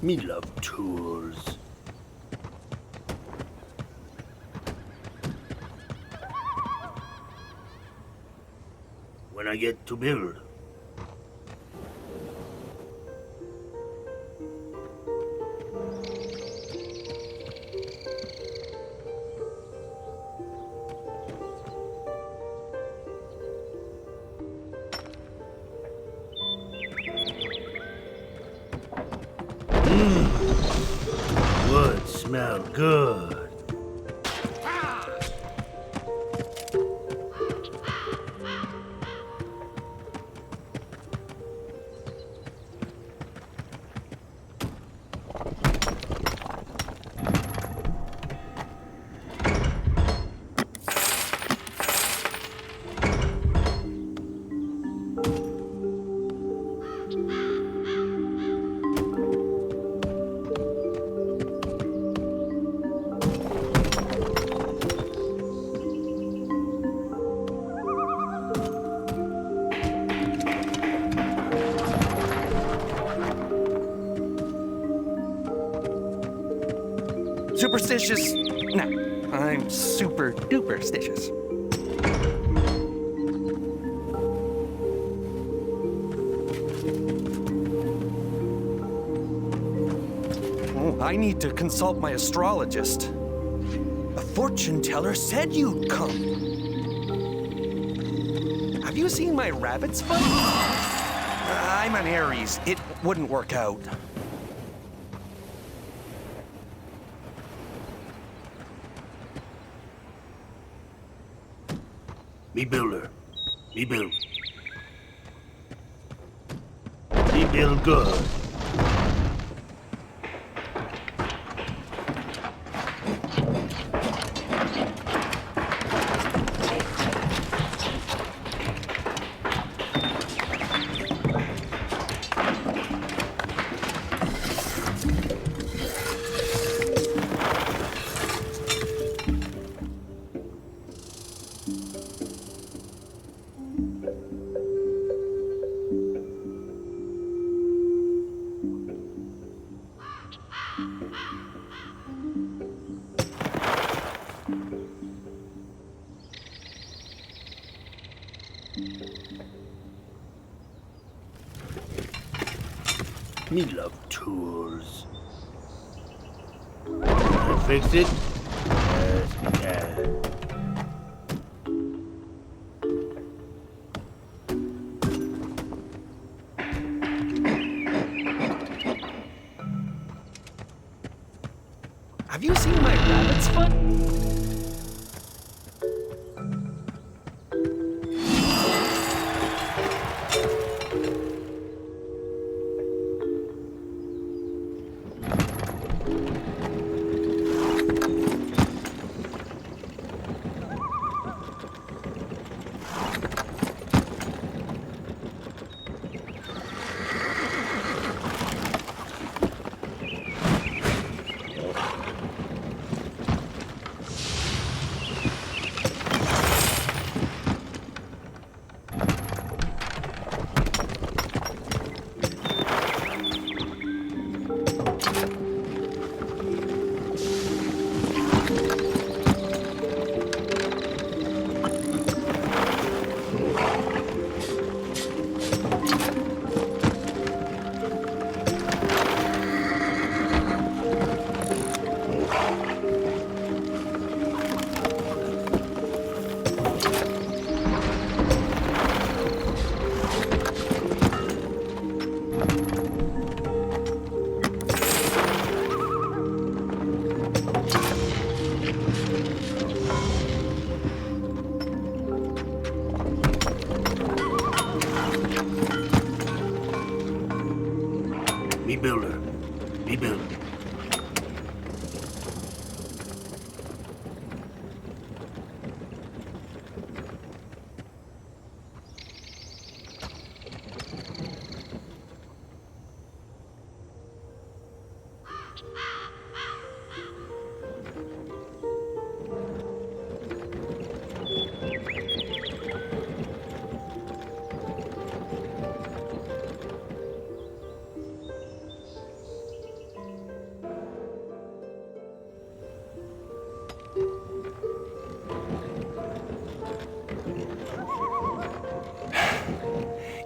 Me love tools. When I get to build. Wood smell good. Superstitious? No, I'm super duper stitious. Oh, I need to consult my astrologist. A fortune teller said you'd come. Have you seen my rabbit's foot? I'm an Aries. It wouldn't work out. Me builder. Me build. Me build good. Me love tools. Can I fix it? Yes, we can. Have you seen my rabbit's foot?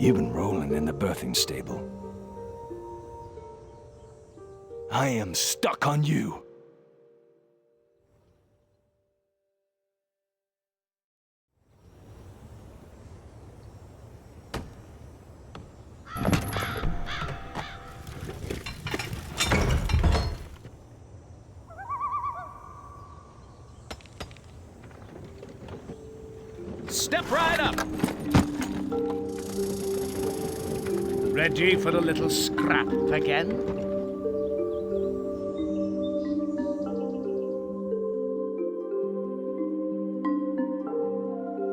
You've been rolling in the birthing stable. I am stuck on you. Step right up. Ready for a little scrap again?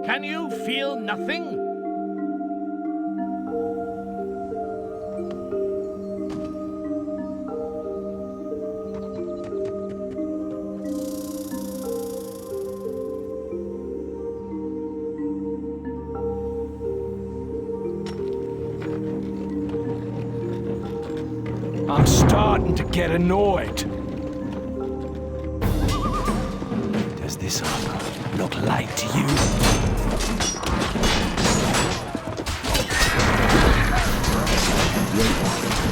Can you feel nothing? I'm starting to get annoyed. Does this armor look light to you?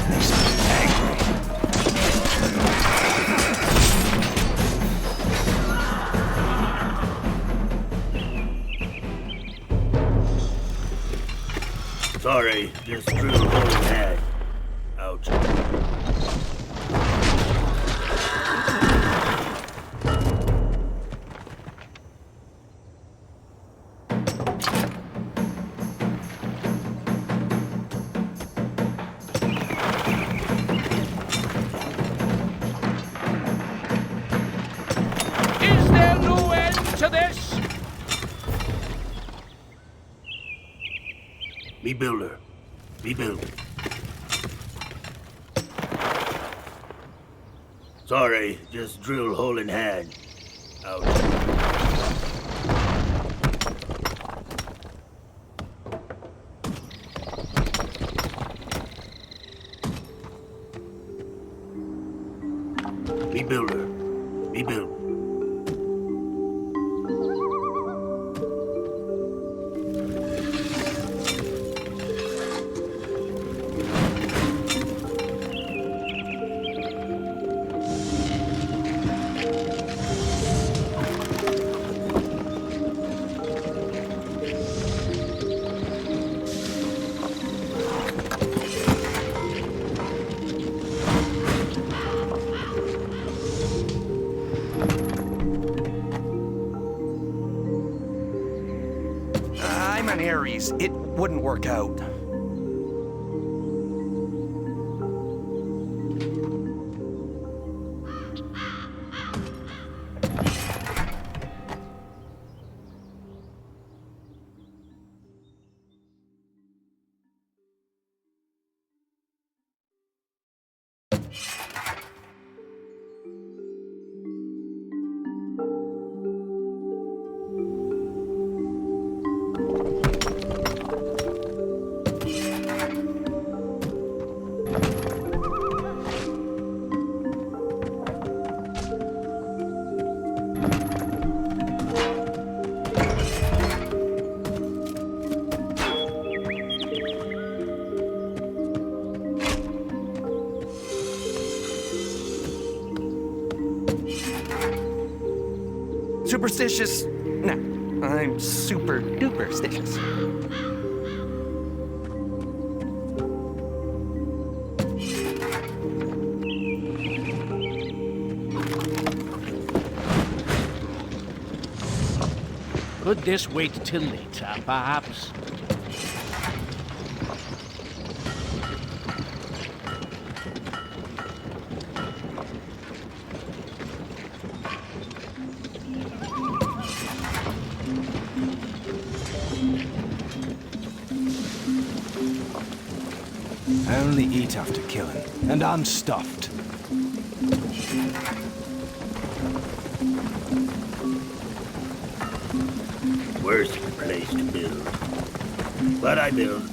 Makes me angry. Sorry, just drew a whole head. Ouch. Is there no end to this? Me builder. Me builder. Sorry, just drill hole in hand. Ouch. Me builder. Me builder. I'm an Aries. It wouldn't work out. Superstitious? No, I'm super duperstitious. Could this wait till later, perhaps? I only eat after killing, and I'm stuffed. Worst place to build. But I build.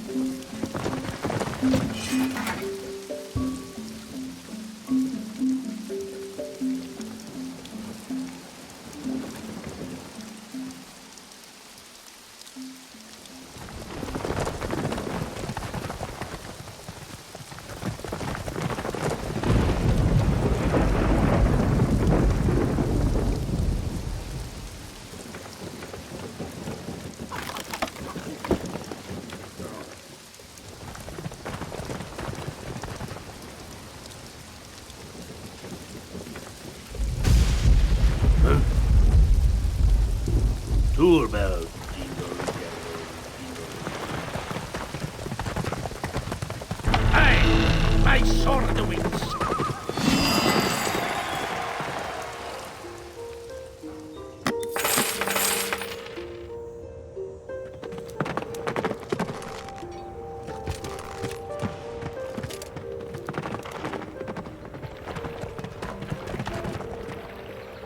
Sword of the Winds.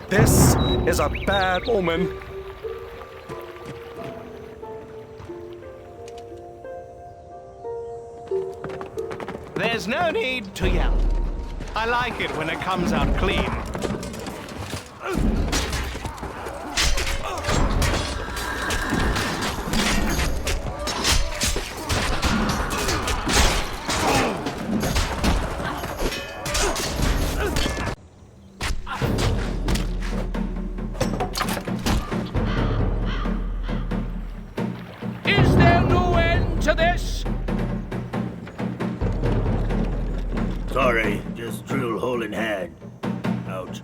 This is a bad omen. There's no need to yell. I like it when it comes out clean. Is there no end to this? Sorry, just drill hole in hand. Ouch.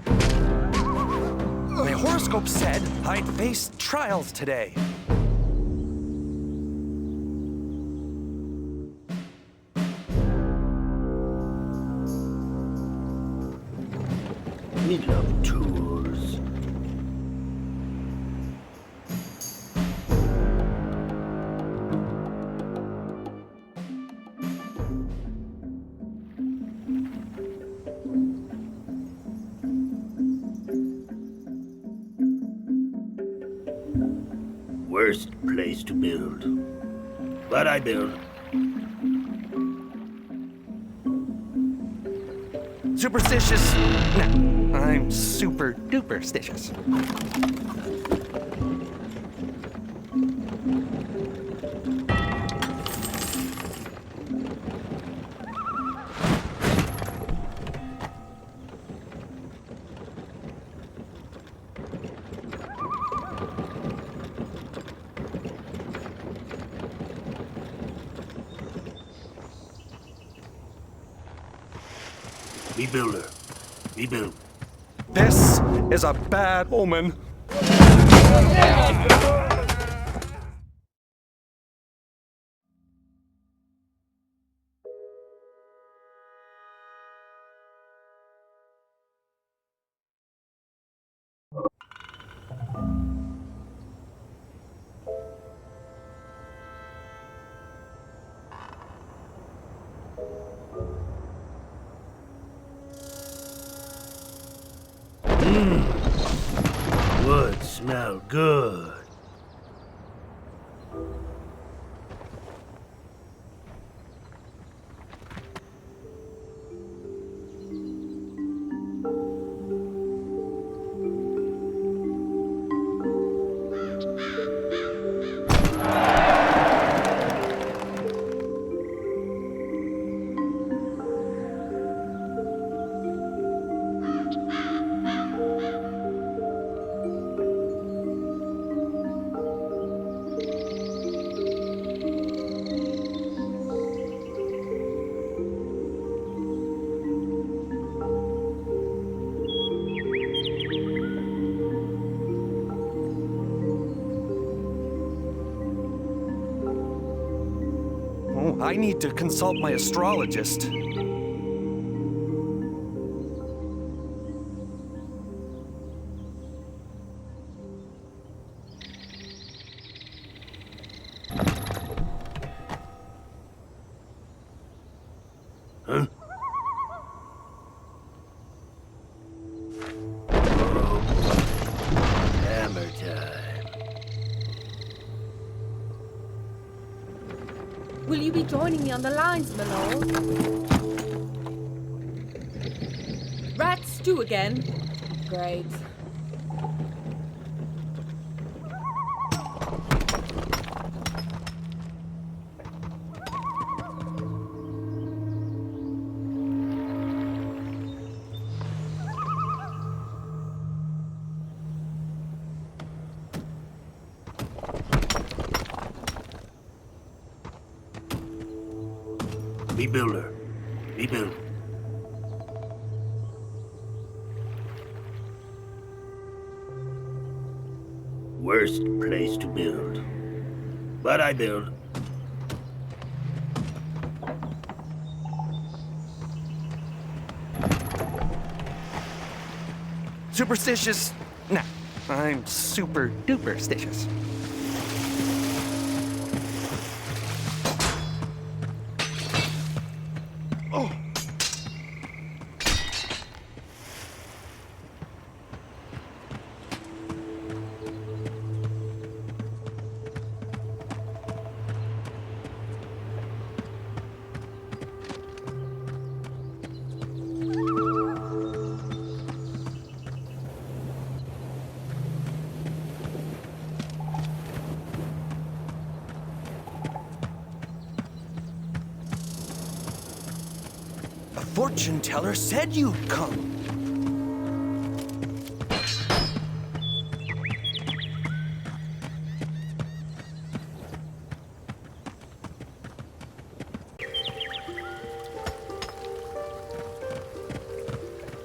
My horoscope said I'd face trials today. We love tours. Worst place to build. But I build. Superstitious? No, I'm super duperstitious. Be builder. Be build. This is a bad omen. Wood smell good. Oh, I need to consult my astrologist. Huh? Hammer time. Will you be joining me on the lines, my lord? Rat stew again? Great. Be builder. Be build. Worst place to build. But I build. superstitious? Nah, I'm super duperstitious. Oh. Fortune teller said you'd come.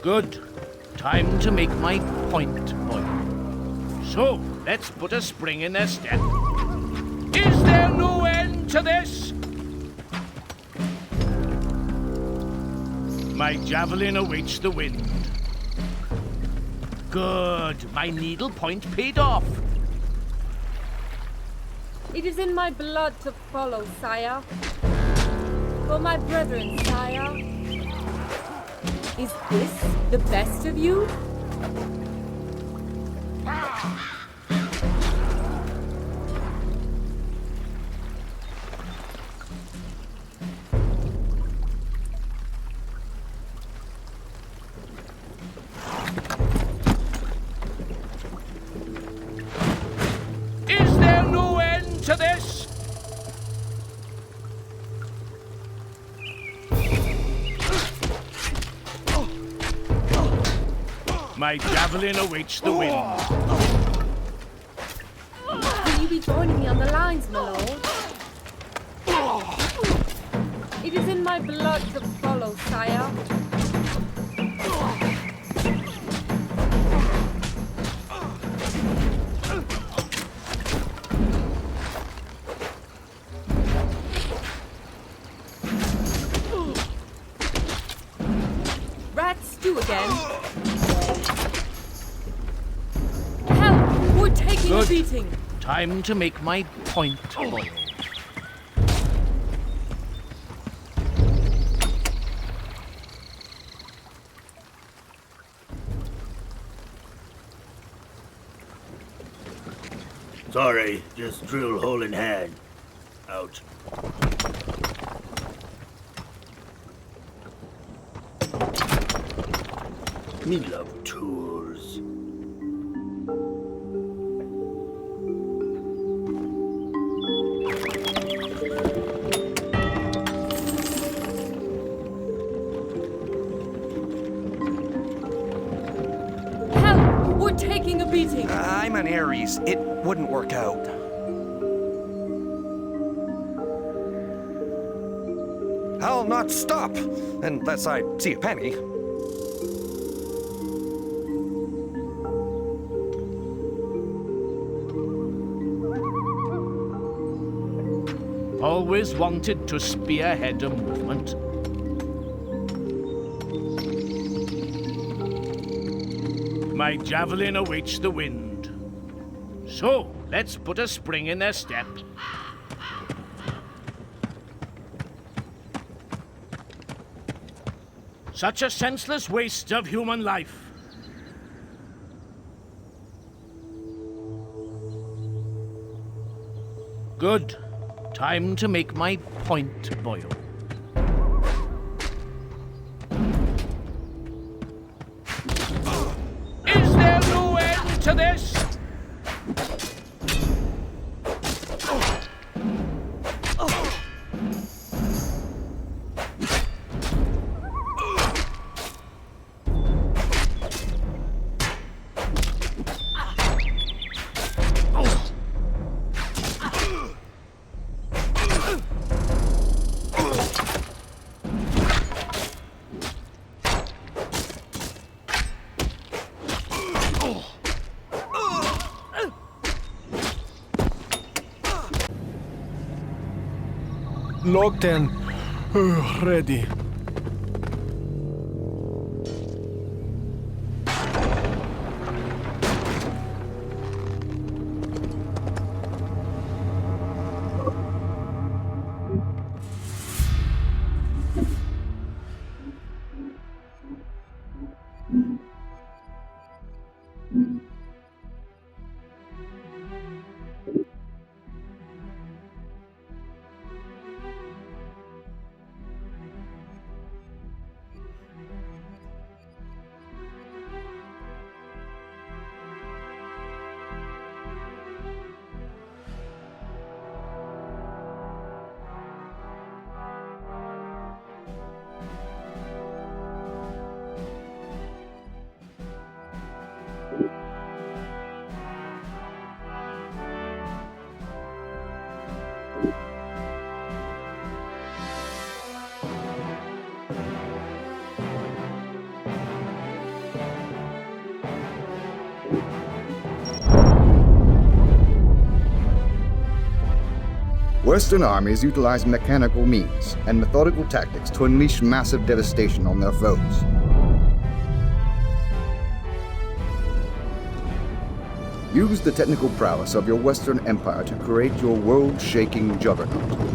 Good. Time to make my point, boy. So, let's put a spring in their step. Is there no end to this? My javelin awaits the wind. Good. My needle point paid off. It is in my blood to follow, sire. For my brethren, sire. Is this the best of you? Is there no end to this? My javelin awaits the wind. Will you be joining me on the lines, my lord? It is in my blood to follow, sire. Rats do again. Help! We're taking a Good. beating. Time to make my point, boy. Sorry, just drill hole in hand. Ouch. Me love tours. Help! We're taking a beating. I'm an Aries. It wouldn't work out. I'll not stop unless I see a penny. Always wanted to spearhead a movement. My javelin awaits the wind. So, let's put a spring in their step. Such a senseless waste of human life. Good. Time to make my point boil. Is there no end to this? Locked and ready. Western armies utilize mechanical means and methodical tactics to unleash massive devastation on their foes. Use the technical prowess of your Western Empire to create your world-shaking juggernaut.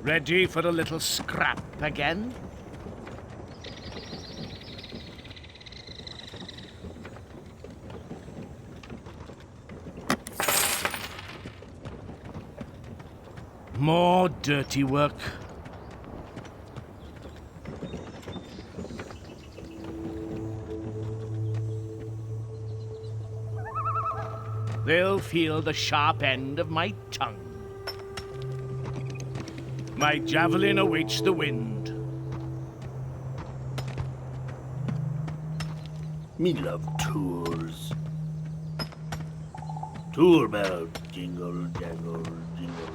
Ready for a little scrap again? More dirty work. They'll feel the sharp end of my tongue. My javelin awaits the wind. Me love tours. Tour bell, jingle, jangle, jingle.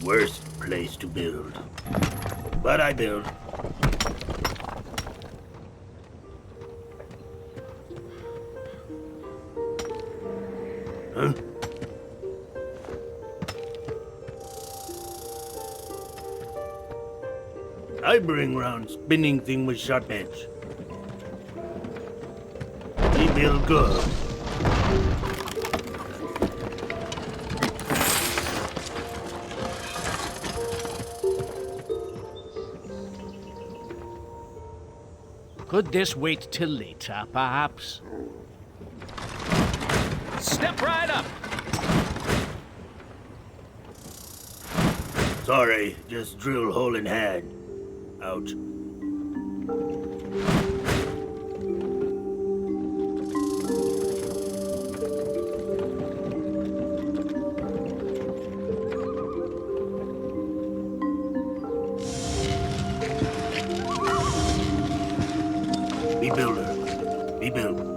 Worst place to build. But I build. Huh? I bring round spinning thing with sharp edge. We build good. Could this wait till later, perhaps? Step right up! Sorry, just drill hole in hand. Ouch. Be builder. Be build.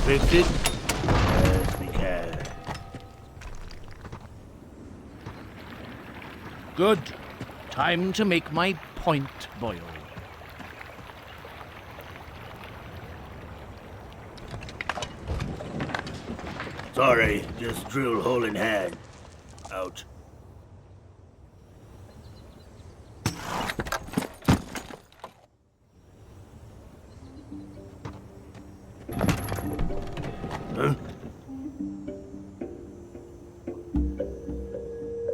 Fix it as we can. Good. Time to make my point boil. Sorry, just drill hole in hand. Ouch. Huh?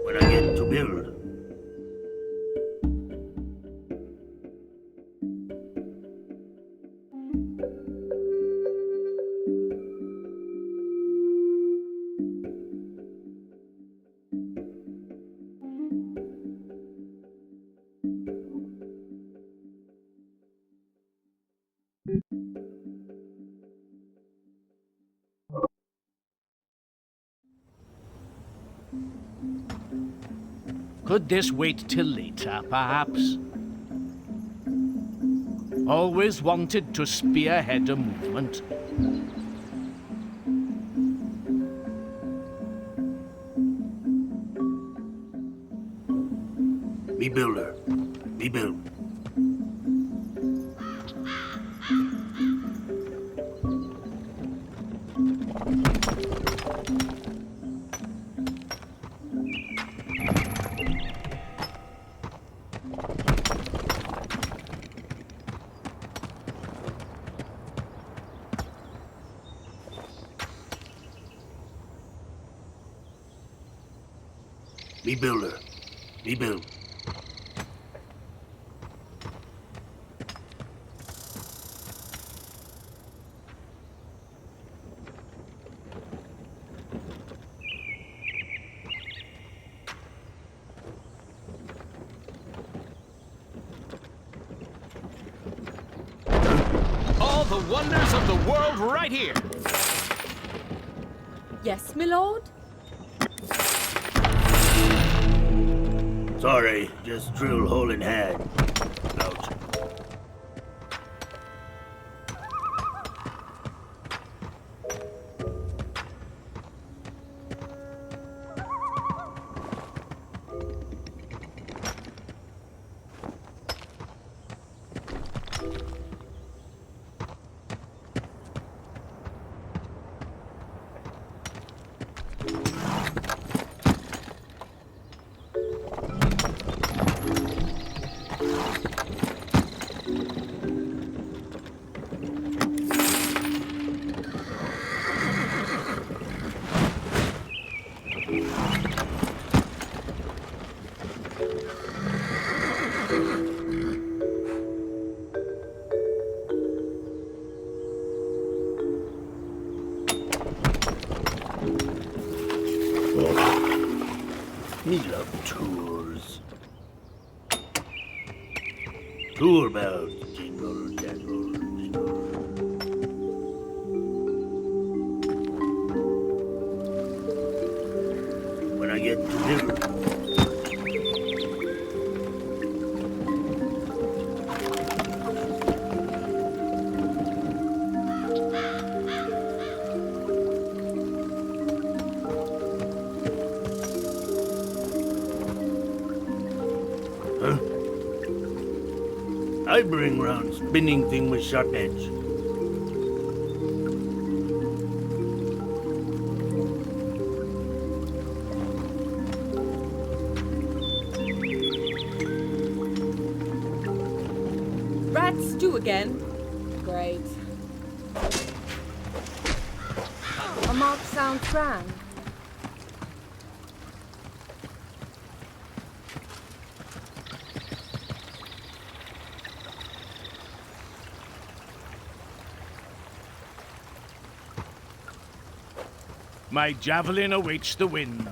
When I get to build. Could this wait till later, perhaps? Always wanted to spearhead a movement. Me builder. Me build. Me builder. Me build. All the wonders of the world right here. Yes, my lord? Sorry, just drill hole in hand. Ouch. Me love tours. Tour bells, jingle, jangle, jingle. When I get to dinner. I bring round spinning thing with sharp edge. Rat stew again? Great. A mark sounds grand. My javelin awaits the wind.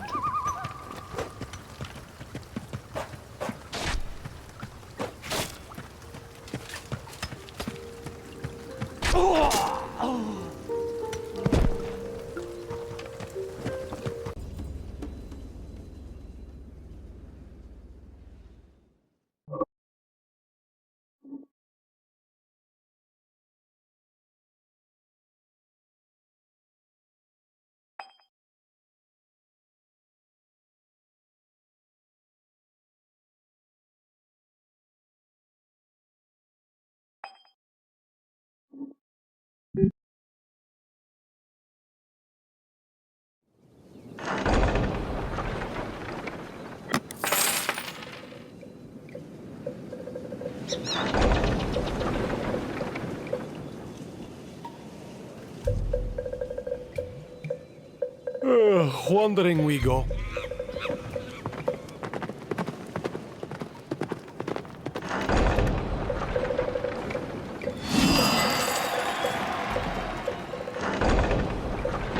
Wandering we go.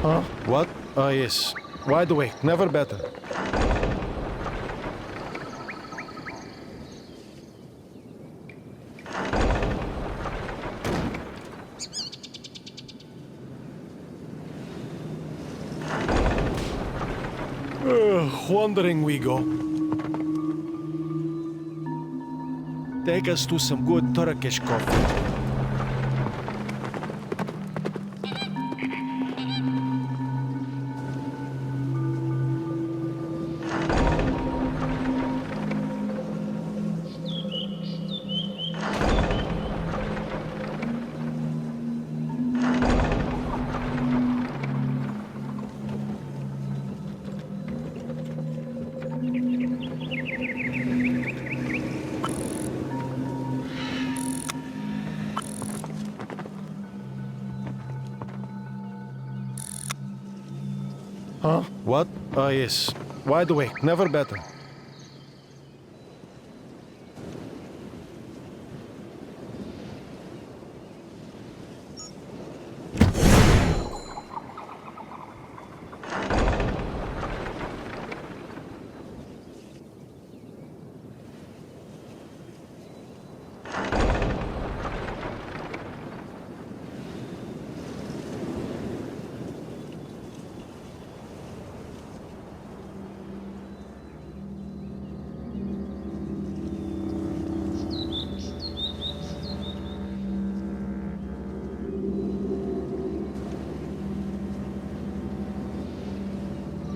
Huh? What? Ah, yes. Wide awake, never better. Wandering we go. Take us to some good Turkish coffee. Huh? What? Ah, yes. Wide awake, never better.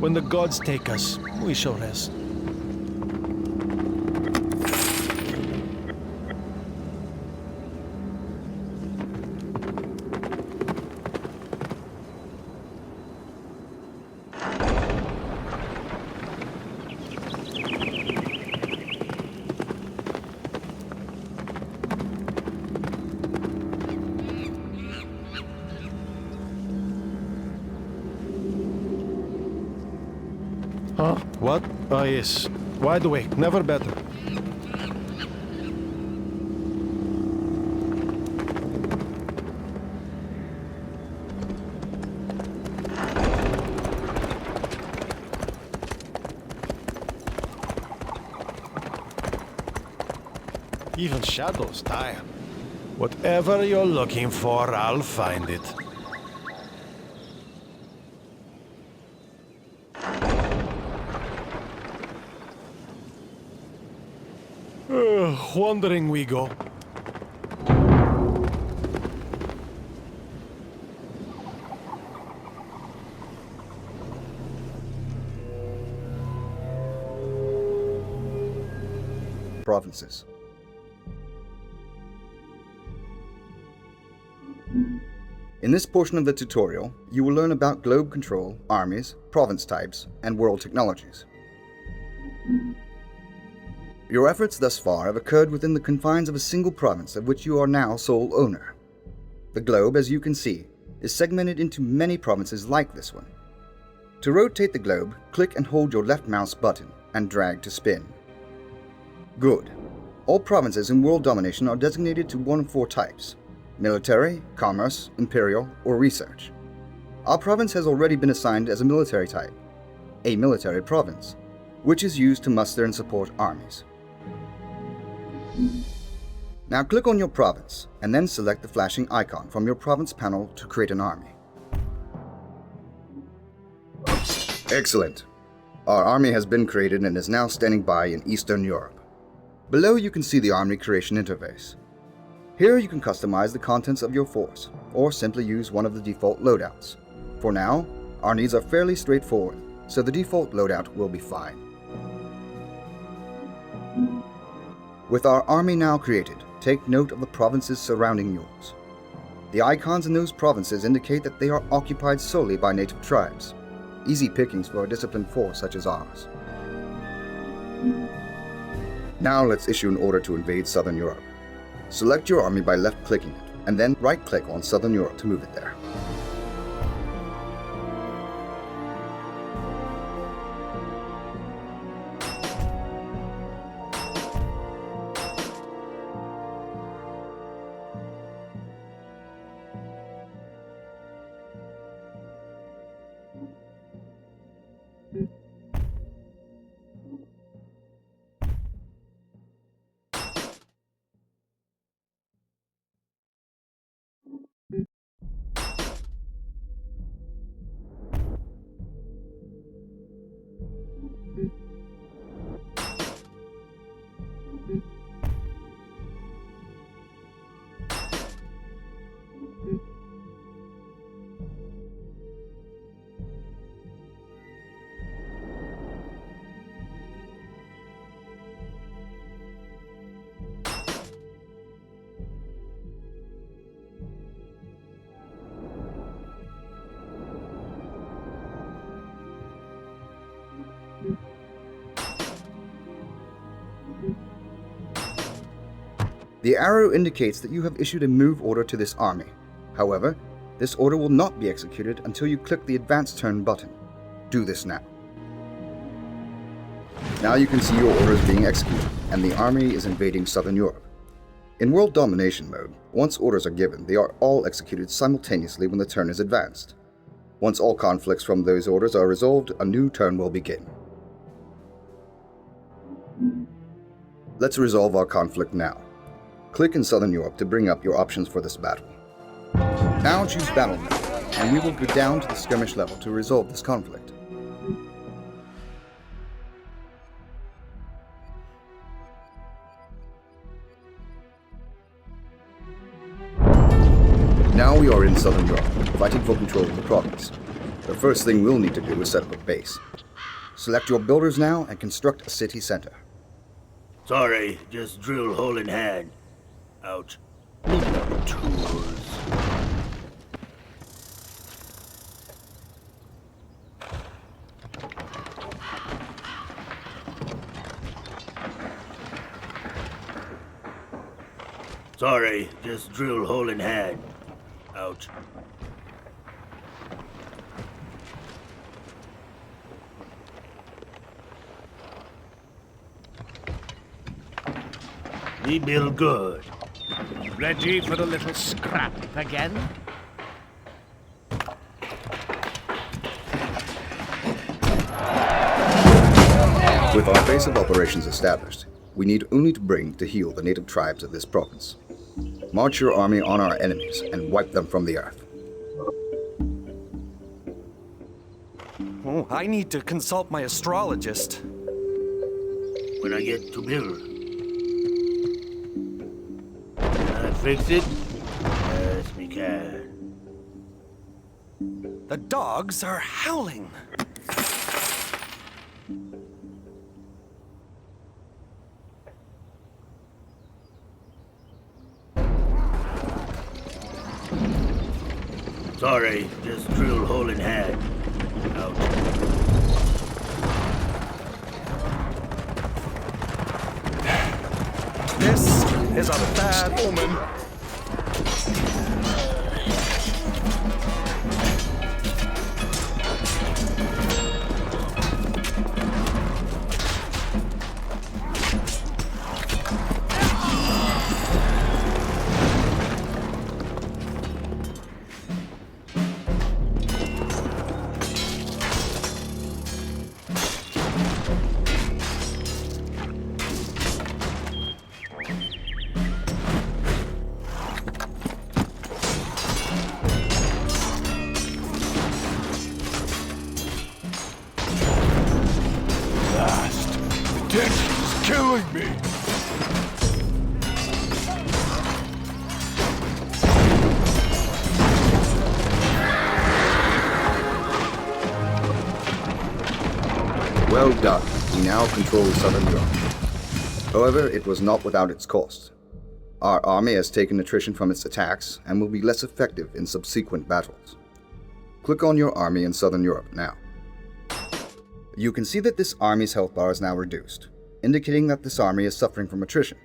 When the gods take us, we shall rest. Huh? What? Ah, yes. Wide awake, never better. Even shadows tire. Whatever you're looking for, I'll find it. Wandering we go. Provinces. In this portion of the tutorial, you will learn about globe control, armies, province types, and world technologies. Your efforts thus far have occurred within the confines of a single province of which you are now sole owner. The globe, as you can see, is segmented into many provinces like this one. To rotate the globe, click and hold your left mouse button and drag to spin. Good. All provinces in world domination are designated to one of four types: military, commerce, imperial, or research. Our province has already been assigned as a military type, a military province, which is used to muster and support armies. Now click on your province, and then select the flashing icon from your province panel to create an army. Excellent! Our army has been created and is now standing by in Eastern Europe. Below you can see the army creation interface. Here you can customize the contents of your force, or simply use one of the default loadouts. For now, our needs are fairly straightforward, so the default loadout will be fine. With our army now created, take note of the provinces surrounding yours. The icons in those provinces indicate that they are occupied solely by native tribes. Easy pickings for a disciplined force such as ours. Now let's issue an order to invade Southern Europe. Select your army by left-clicking it, and then right-click on Southern Europe to move it there. The arrow indicates that you have issued a move order to this army. However, this order will not be executed until you click the Advance Turn button. Do this now. Now you can see your orders being executed, and the army is invading Southern Europe. In World Domination mode, once orders are given, they are all executed simultaneously when the turn is advanced. Once all conflicts from those orders are resolved, a new turn will begin. Let's resolve our conflict now. Click in Southern Europe to bring up your options for this battle. Now choose Battle Mode, and we will go down to the skirmish level to resolve this conflict. Now we are in Southern Europe, fighting for control of the province. The first thing we'll need to do is set up a base. Select your builders now and construct a city center. Sorry, just drill hole in hand. Out. Need no tools. Sorry, just drill hole in hand. Out. We build good. Ready for a little scrap again? With our base of operations established, we need only to bring to heel the native tribes of this province. March your army on our enemies and wipe them from the earth. Oh, I need to consult my astrologist. When I get to build. Can I fix it? Yes, we can. The dogs are howling. Sorry, just drill hole in hand. Out. This is a bad omen. Tension's killing me. Well done. We now control Southern Europe. However, it was not without its cost. Our army has taken attrition from its attacks and will be less effective in subsequent battles. Click on your army in Southern Europe now. You can see that this army's health bar is now reduced, indicating that this army is suffering from attrition.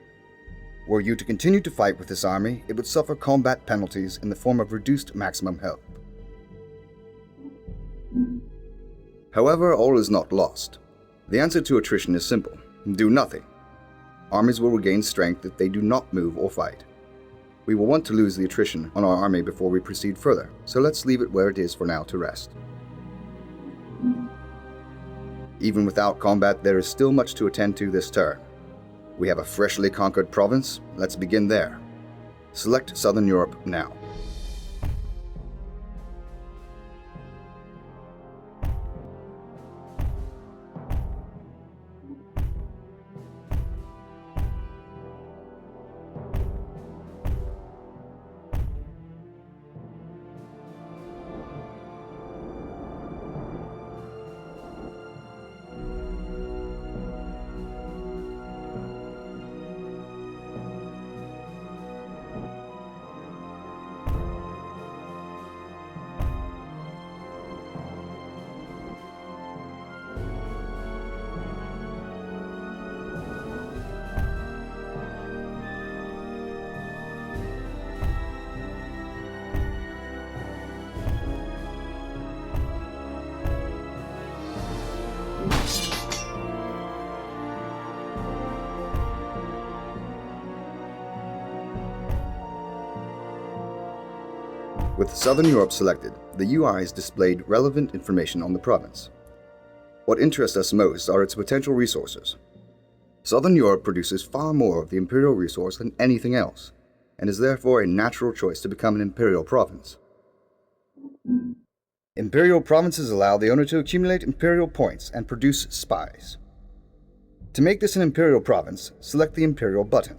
Were you to continue to fight with this army, it would suffer combat penalties in the form of reduced maximum health. However, all is not lost. The answer to attrition is simple. Do nothing. Armies will regain strength if they do not move or fight. We will want to lose the attrition on our army before we proceed further, so let's leave it where it is for now to rest. Even without combat, there is still much to attend to this turn. We have a freshly conquered province. Let's begin there. Select Southern Europe now. With Southern Europe selected, the UIs displayed relevant information on the province. What interests us most are its potential resources. Southern Europe produces far more of the imperial resource than anything else, and is therefore a natural choice to become an imperial province. Imperial provinces allow the owner to accumulate imperial points and produce spies. To make this an imperial province, select the imperial button.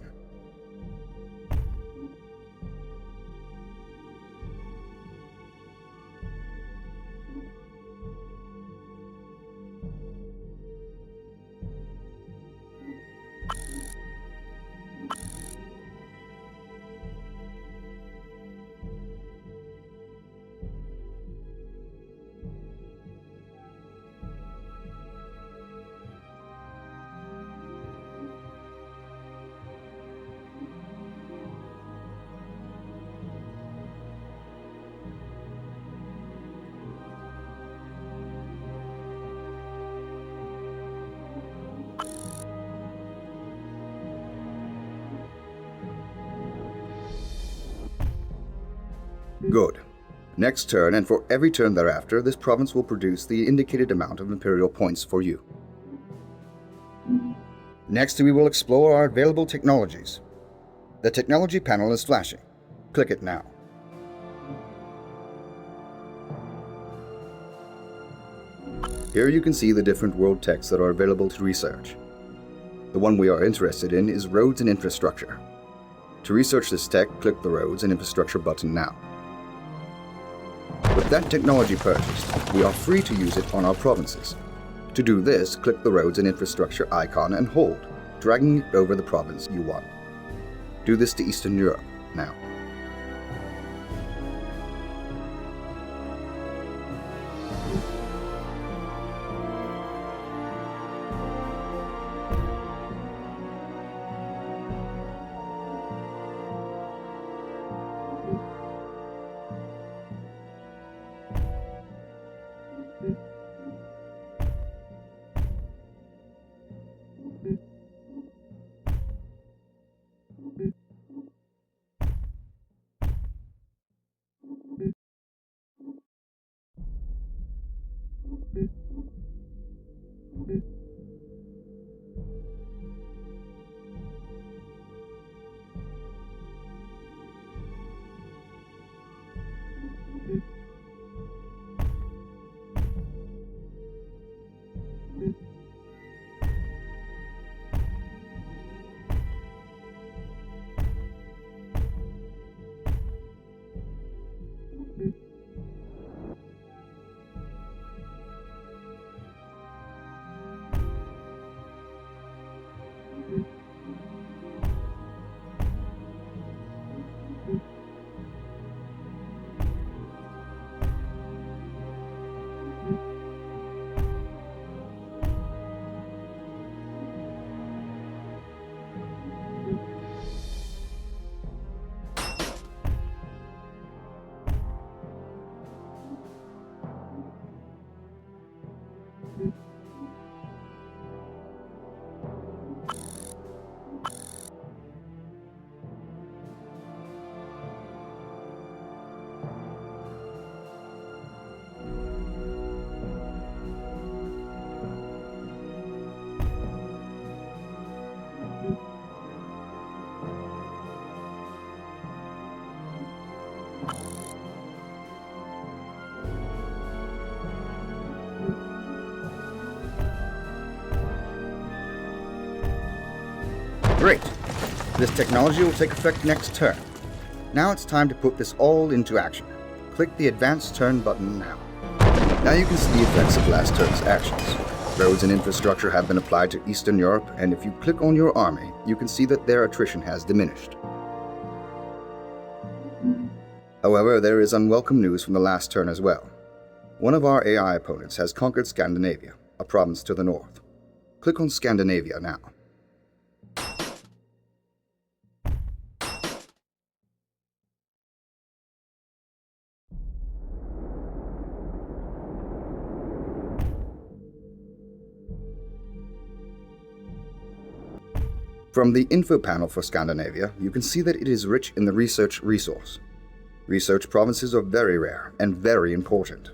Good. Next turn, and for every turn thereafter, this province will produce the indicated amount of imperial points for you. Next, we will explore our available technologies. The technology panel is flashing. Click it now. Here you can see the different world techs that are available to research. The one we are interested in is roads and infrastructure. To research this tech, click the roads and infrastructure button now. With that technology purchased, we are free to use it on our provinces. To do this, click the roads and infrastructure icon and hold, dragging it over the province you want. Do this to Eastern Europe now. Great! This technology will take effect next turn. Now it's time to put this all into action. Click the Advanced Turn button now. Now you can see the effects of last turn's actions. Roads and infrastructure have been applied to Eastern Europe, and if you click on your army, you can see that their attrition has diminished. However, there is unwelcome news from the last turn as well. One of our AI opponents has conquered Scandinavia, a province to the north. Click on Scandinavia now. From the info panel for Scandinavia, you can see that it is rich in the research resource. Research provinces are very rare and very important.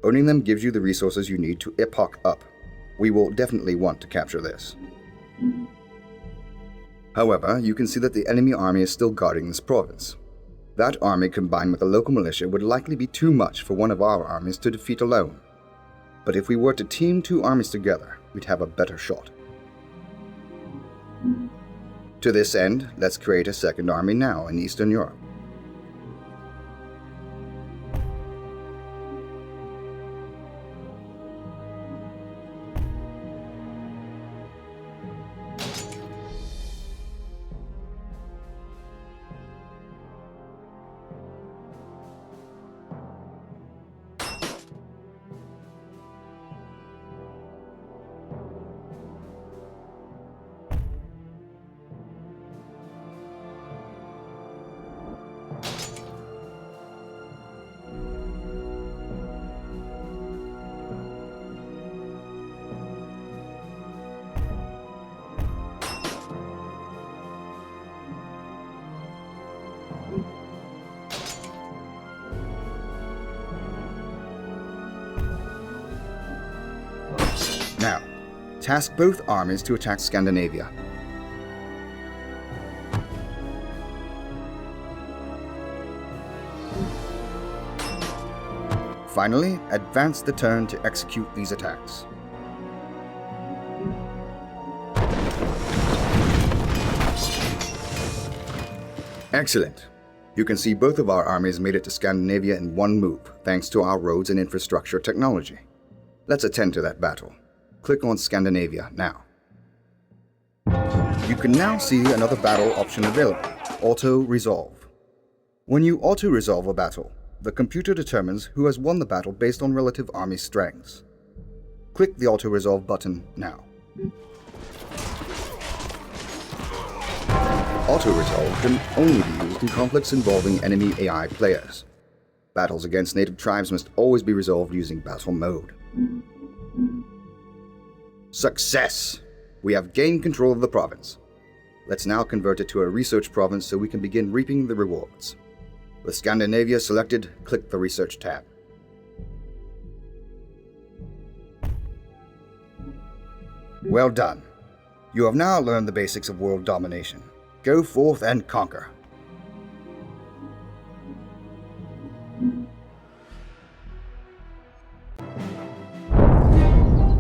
Owning them gives you the resources you need to epoch up. We will definitely want to capture this. However, you can see that the enemy army is still guarding this province. That army combined with a local militia would likely be too much for one of our armies to defeat alone. But if we were to team two armies together, we'd have a better shot. To this end, let's create a second army now in Eastern Europe. Now, task both armies to attack Scandinavia. Finally, advance the turn to execute these attacks. Excellent. You can see both of our armies made it to Scandinavia in one move, thanks to our roads and infrastructure technology. Let's attend to that battle. Click on Scandinavia now. You can now see another battle option available, Auto Resolve. When you auto-resolve a battle, the computer determines who has won the battle based on relative army strengths. Click the Auto-Resolve button now. Auto-resolve can only be used in conflicts involving enemy AI players. Battles against native tribes must always be resolved using battle mode. Success! We have gained control of the province. Let's now convert it to a research province so we can begin reaping the rewards. With Scandinavia selected, click the Research tab. Well done. You have now learned the basics of world domination. Go forth and conquer.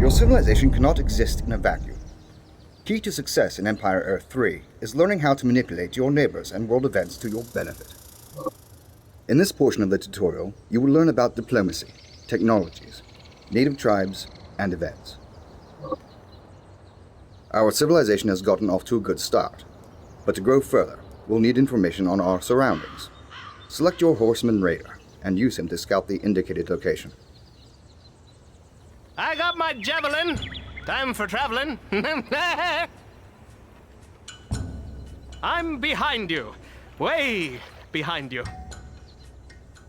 Your civilization cannot exist in a vacuum. Key to success in Empire Earth 3 is learning how to manipulate your neighbors and world events to your benefit. In this portion of the tutorial, you will learn about diplomacy, technologies, native tribes, and events. Our civilization has gotten off to a good start, but to grow further, we'll need information on our surroundings. Select your Horseman Raider and use him to scout the indicated location. I got my javelin. Time for traveling. I'm behind you. Way behind you.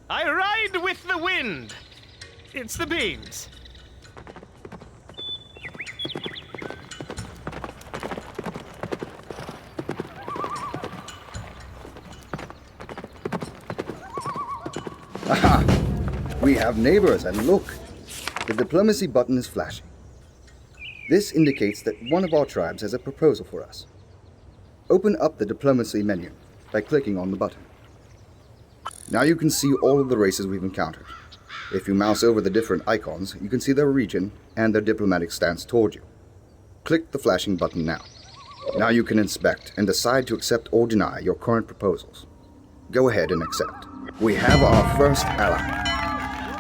I ride with the wind. It's the beans. Aha! We have neighbors, and look! The diplomacy button is flashing. This indicates that one of our tribes has a proposal for us. Open up the diplomacy menu by clicking on the button. Now you can see all of the races we've encountered. If you mouse over the different icons, you can see their region and their diplomatic stance toward you. Click the flashing button now. Now you can inspect and decide to accept or deny your current proposals. Go ahead and accept. We have our first ally.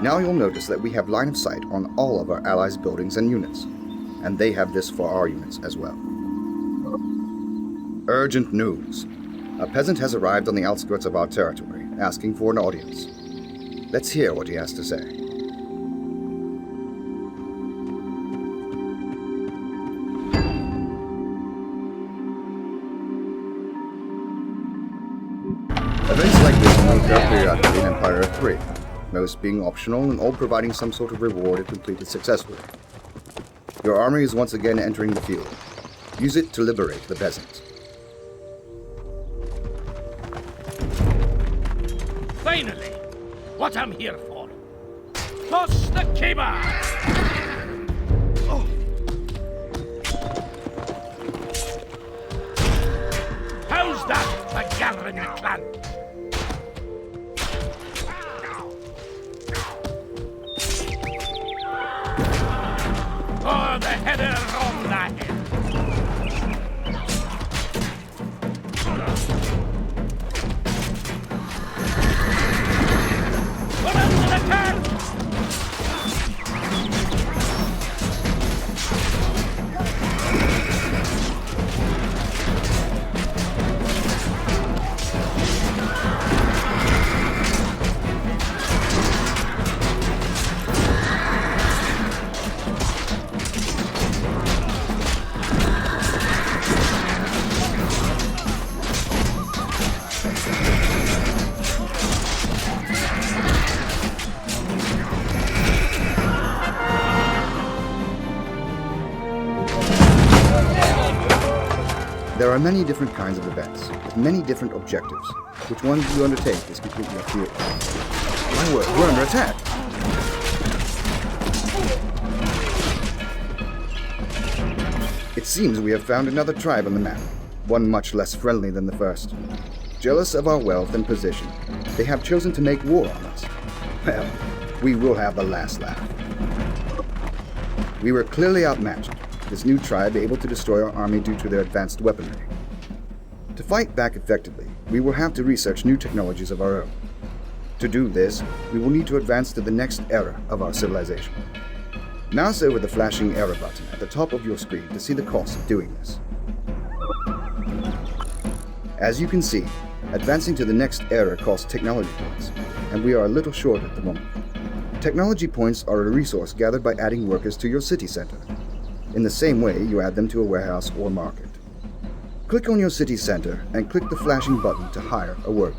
Now you'll notice that we have line of sight on all of our allies' buildings and units, and they have this for our units as well. Urgent news. A peasant has arrived on the outskirts of our territory, asking for an audience. Let's hear what he has to say. Events like this will occur periodically in Empire Earth 3, most being optional and all providing some sort of reward if completed successfully. Your army is once again entering the field. Use it to liberate the peasants. The Finally, what I'm here for. Toss the caber! How's that for gathering the clan? For the header on the head. Put him to the turn! There are many different kinds of events, with many different objectives. Which ones you undertake is completely up to you. My word, we're under attack! It seems we have found another tribe on the map, one much less friendly than the first. Jealous of our wealth and position, they have chosen to make war on us. Well, we will have the last laugh. We were clearly outmatched, this new tribe able to destroy our army due to their advanced weaponry. To fight back effectively, we will have to research new technologies of our own. To do this, we will need to advance to the next era of our civilization. Mouse over the flashing era button at the top of your screen to see the cost of doing this. As you can see, advancing to the next era costs technology points, and we are a little short at the moment. Technology points are a resource gathered by adding workers to your city center, in the same way you add them to a warehouse or market. Click on your city center and click the flashing button to hire a worker.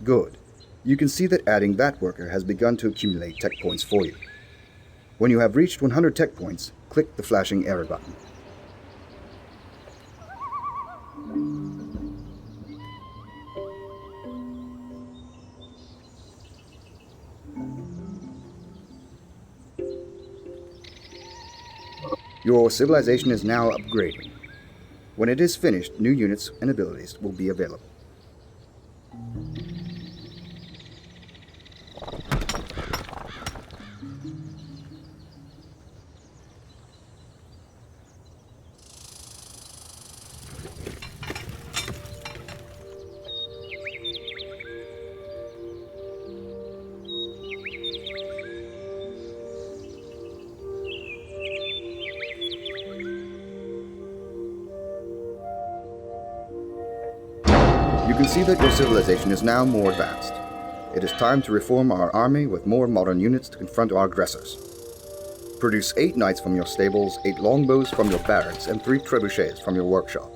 Good. You can see that adding that worker has begun to accumulate tech points for you. When you have reached 100 tech points, click the flashing arrow button. Your civilization is now upgrading. When it is finished, new units and abilities will be available. You can see that your civilization is now more advanced. It is time to reform our army with more modern units to confront our aggressors. Produce 8 knights from your stables, 8 longbows from your barracks, and 3 trebuchets from your workshop.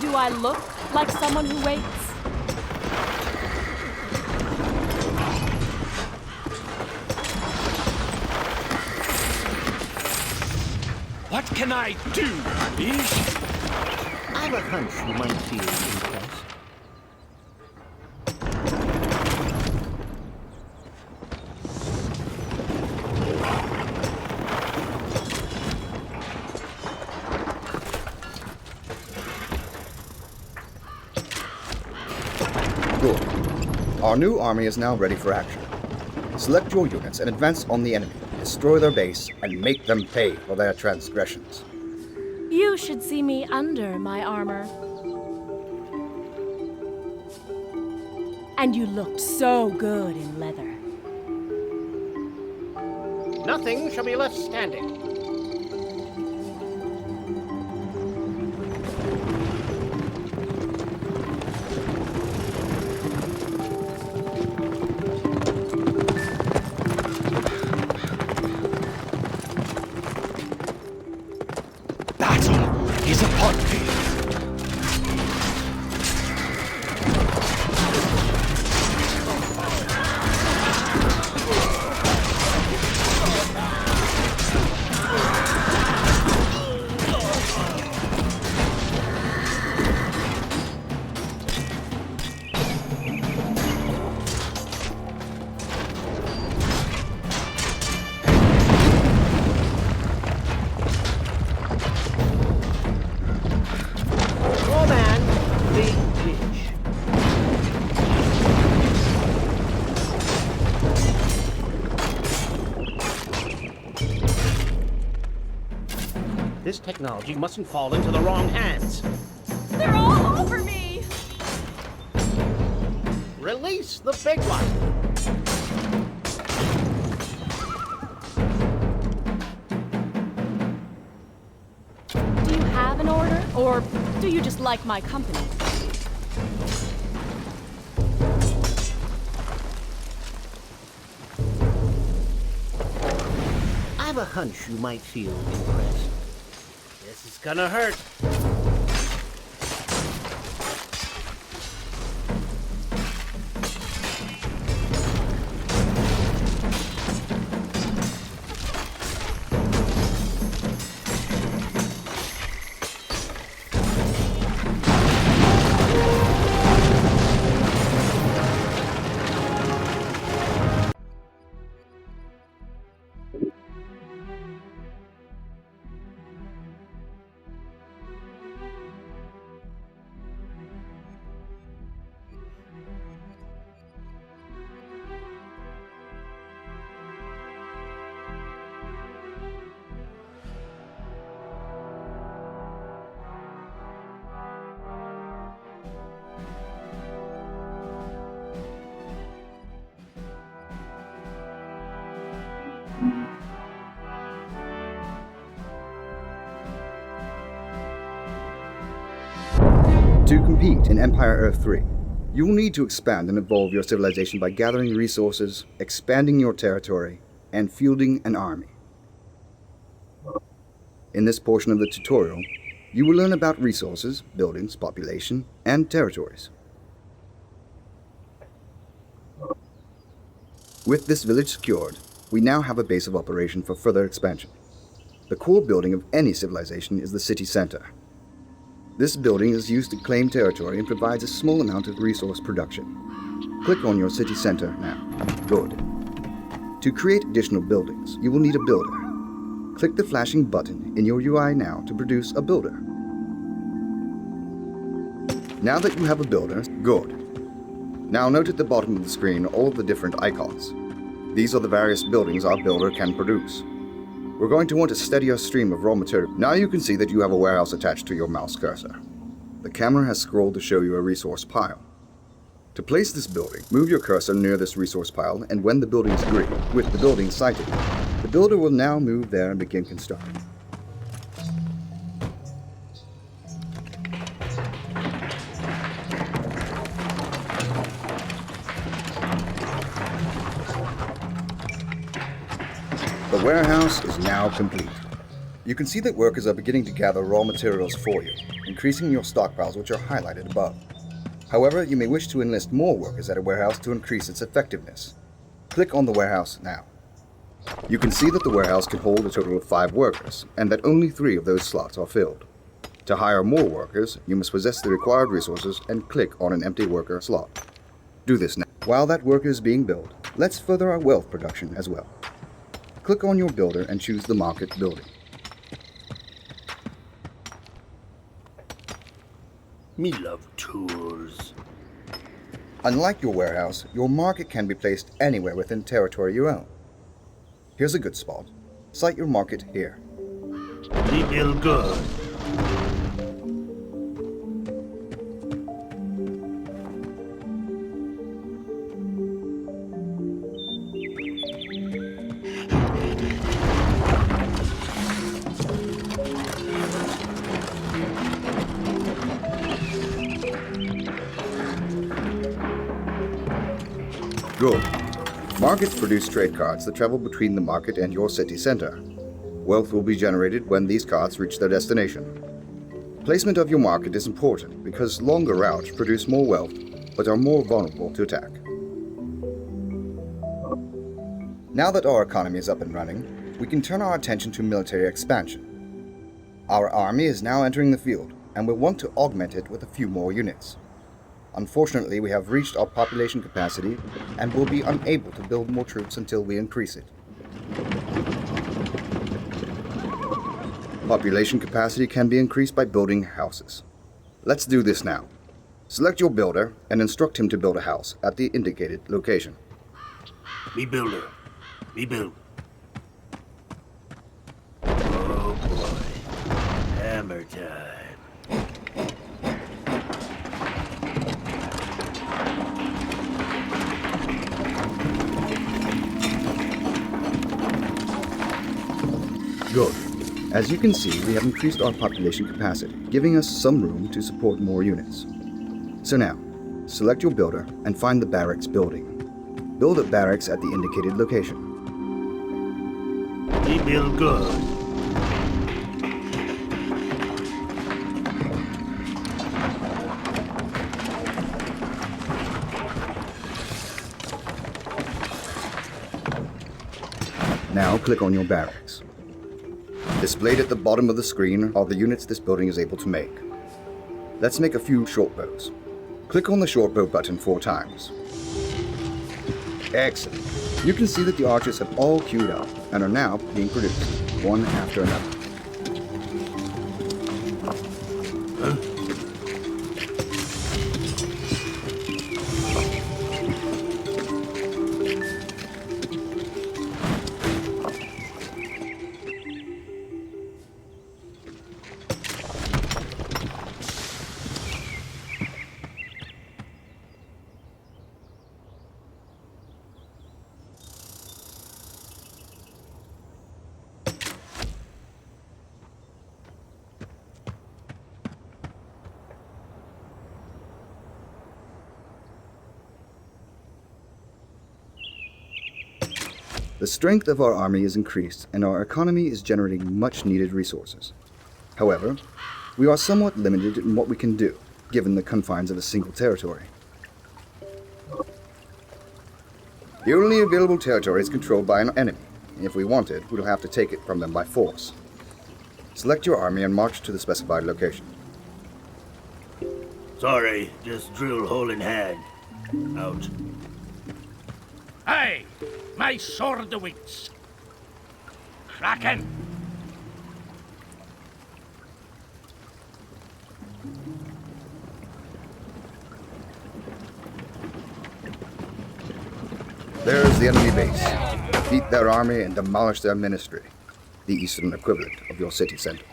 Do I look like someone who waits? What can I do, Liege? I have a hunch you might feel impressed. Our new army is now ready for action. Select your units and advance on the enemy, destroy their base, and make them pay for their transgressions. You should see me under my armor. And you looked so good in leather. Nothing shall be left standing. Battle is upon me. Small man, big fish. This technology mustn't fall into the wrong hands. They're all over me! Release the big one. Do you have an order, or do you just like my company? I have a hunch you might feel impressed. This is gonna hurt. To compete in Empire Earth 3, you will need to expand and evolve your civilization by gathering resources, expanding your territory, and fielding an army. In this portion of the tutorial, you will learn about resources, buildings, population, and territories. With this village secured, we now have a base of operation for further expansion. The core building of any civilization is the city center. This building is used to claim territory and provides a small amount of resource production. Click on your city center now. Good. To create additional buildings, you will need a builder. Click the flashing button in your UI now to produce a builder. Now that you have a builder, good. Now note at the bottom of the screen all of the different icons. These are the various buildings our builder can produce. We're going to want a steadier stream of raw material. Now you can see that you have a warehouse attached to your mouse cursor. The camera has scrolled to show you a resource pile. To place this building, move your cursor near this resource pile, and when the building is green, with the building sighted, the builder will now move there and begin constructing. The warehouse is now complete. You can see that workers are beginning to gather raw materials for you, increasing your stockpiles, which are highlighted above. However, you may wish to enlist more workers at a warehouse to increase its effectiveness. Click on the warehouse now. You can see that the warehouse can hold a total of 5 workers, and that only 3 of those slots are filled. To hire more workers, you must possess the required resources and click on an empty worker slot. Do this now. While that worker is being built, let's further our wealth production as well. Click on your builder and choose the market building. Me love tours. Unlike your warehouse, your market can be placed anywhere within territory you own. Here's a good spot. Site your market here. We build good. Good. Markets produce trade cards that travel between the market and your city center. Wealth will be generated when these cards reach their destination. Placement of your market is important because longer routes produce more wealth but are more vulnerable to attack. Now that our economy is up and running, we can turn our attention to military expansion. Our army is now entering the field, and we want to augment it with a few more units. Unfortunately, we have reached our population capacity and will be unable to build more troops until we increase it. Population capacity can be increased by building houses. Let's do this now. Select your builder and instruct him to build a house at the indicated location. Me builder. Me build. Oh boy. Hammer time. Good. As you can see, we have increased our population capacity, giving us some room to support more units. So now, select your builder and find the barracks building. Build a barracks at the indicated location. We build good. Now click on your barracks. Displayed at the bottom of the screen are the units this building is able to make. Let's make a few short bows. Click on the short bow button 4 times. Excellent. You can see that the archers have all queued up and are now being produced, one after another. The strength of our army is increased, and our economy is generating much-needed resources. However, we are somewhat limited in what we can do, given the confines of a single territory. The only available territory is controlled by an enemy. If we want it, we'll have to take it from them by force. Select your army and march to the specified location. Sorry, just drill hole in hand. Out. Aye, my sword awaits. Kraken! There's the enemy base. Defeat their army and demolish their ministry, the eastern equivalent of your city center.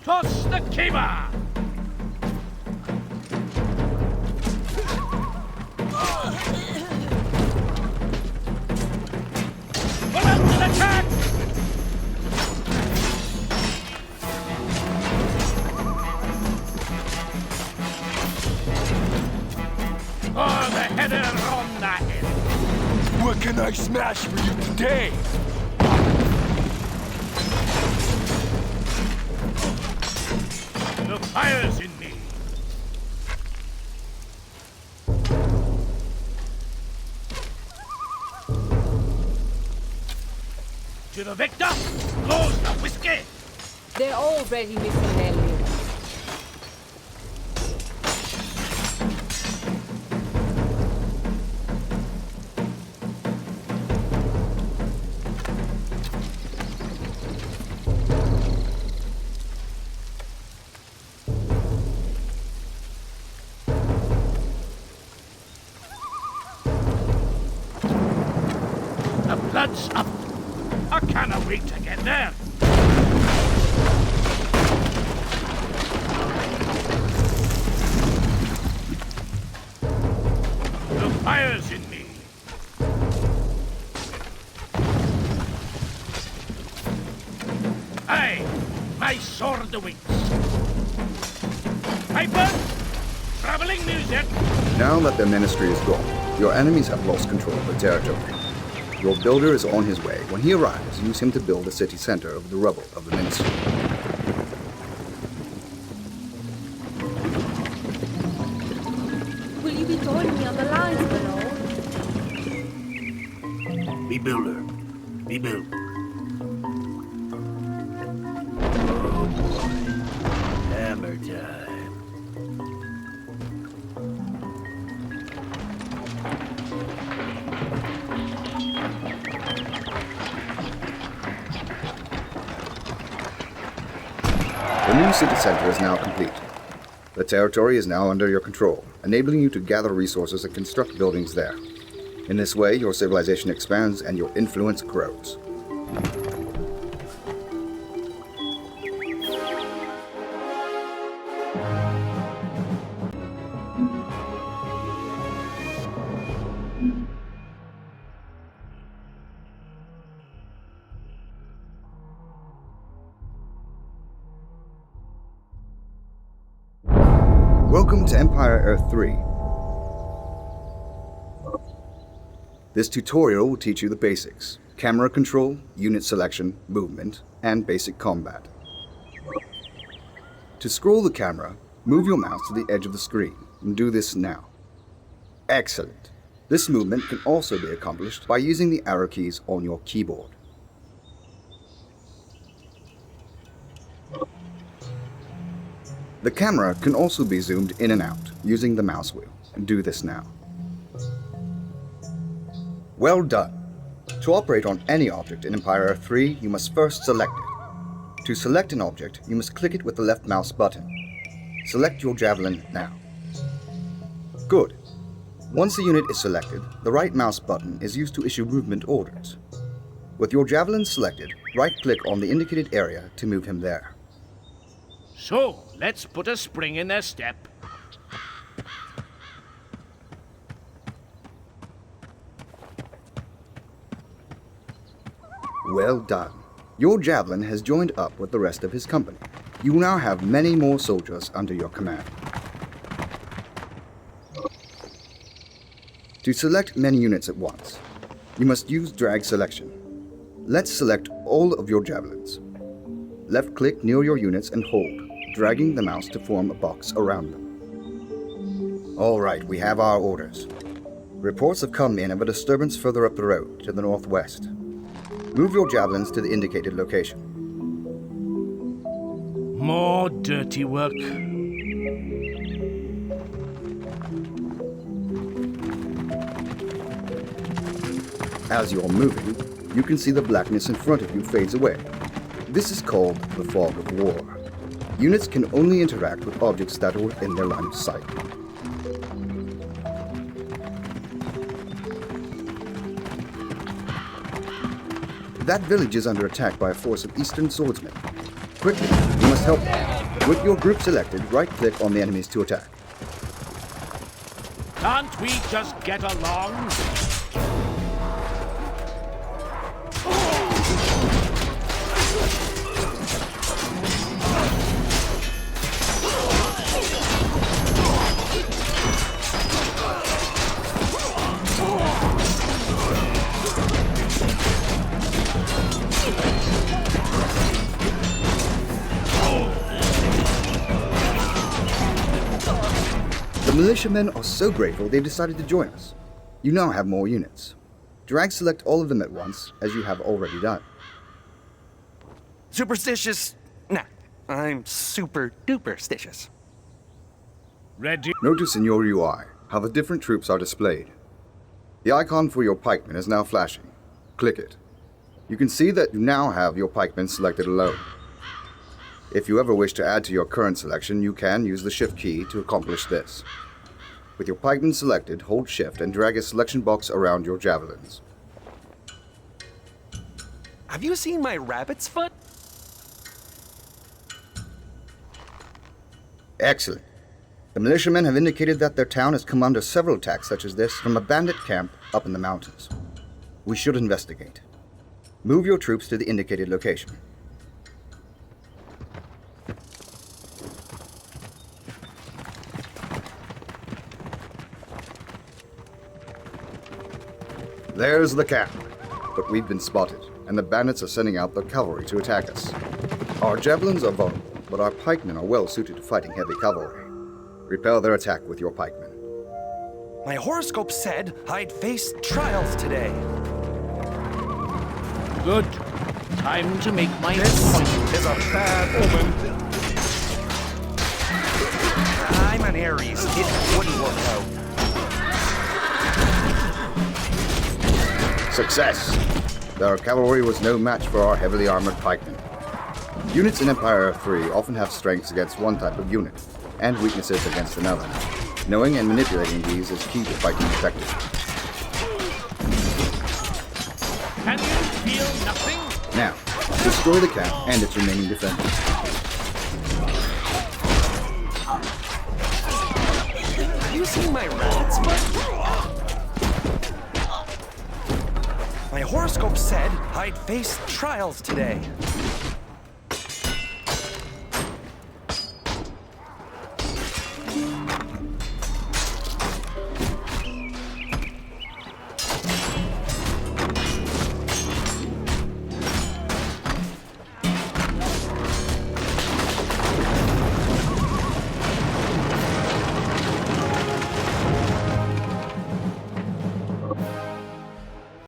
Toss the kiva! Put out to the attack! Oh, the header on that head! What can I smash for you today? The fire's in me! To the victor, goes the whiskey! They're already missing their leader. What's up? I cannot wait to get there. The fire's in me. Aye, my sword awaits. Piper, traveling music. Now that their ministry is gone, your enemies have lost control of the territory. Your builder is on his way. When he arrives, use him to build a city center of the rubble of the ministry. Will you be joining me on the lines below? Be builder. Be built. Oh boy. Hammer time. The new city center is now complete. The territory is now under your control, enabling you to gather resources and construct buildings there. In this way, your civilization expands and your influence grows. Welcome to Empire Earth 3. This tutorial will teach you the basics: camera control, unit selection, movement, and basic combat. To scroll the camera, move your mouse to the edge of the screen, and do this now. Excellent. This movement can also be accomplished by using the arrow keys on your keyboard. The camera can also be zoomed in and out using the mouse wheel, and do this now. Well done. To operate on any object in Empire Earth 3, you must first select it. To select an object, you must click it with the left mouse button. Select your javelin now. Good. Once a unit is selected, the right mouse button is used to issue movement orders. With your javelin selected, right-click on the indicated area to move him there. So, let's put a spring in their step. Well done. Your javelin has joined up with the rest of his company. You now have many more soldiers under your command. To select many units at once, you must use drag selection. Let's select all of your javelins. Left-click near your units and hold, dragging the mouse to form a box around them. All right, we have our orders. Reports have come in of a disturbance further up the road to the northwest. Move your javelins to the indicated location. More dirty work. As you're moving, you can see the blackness in front of you fades away. This is called the fog of war. Units can only interact with objects that are within their line of sight. That village is under attack by a force of Eastern swordsmen. Quickly, you must help them. With your group selected, right-click on the enemies to attack. Can't we just get along? The militiamen are so grateful they've decided to join us. You now have more units. Drag select all of them at once, as you have already done. Superstitious? Nah, I'm super duper-stitious. Ready? Notice in your UI how the different troops are displayed. The icon for your pikemen is now flashing. Click it. You can see that you now have your pikemen selected alone. If you ever wish to add to your current selection, you can use the Shift key to accomplish this. With your pikemen selected, hold Shift and drag a selection box around your javelins. Have you seen my rabbit's foot? Excellent. The militiamen have indicated that their town has come under several attacks such as this from a bandit camp up in the mountains. We should investigate. Move your troops to the indicated location. There's the camp. But we've been spotted, and the bandits are sending out their cavalry to attack us. Our javelins are vulnerable, but our pikemen are well suited to fighting heavy cavalry. Repel their attack with your pikemen. My horoscope said I'd face trials today. Good. Time to make my This point. is a bad omen. I'm an Aries. It wouldn't work out. Success! Their cavalry was no match for our heavily armored pikemen. Units in Empire 3 often have strengths against one type of unit, and weaknesses against another. Knowing and manipulating these is key to fighting effectively. Can you feel nothing? Now, destroy the camp and its remaining defenders. Have you seen my rabbit's foot? My horoscope said I'd face trials today.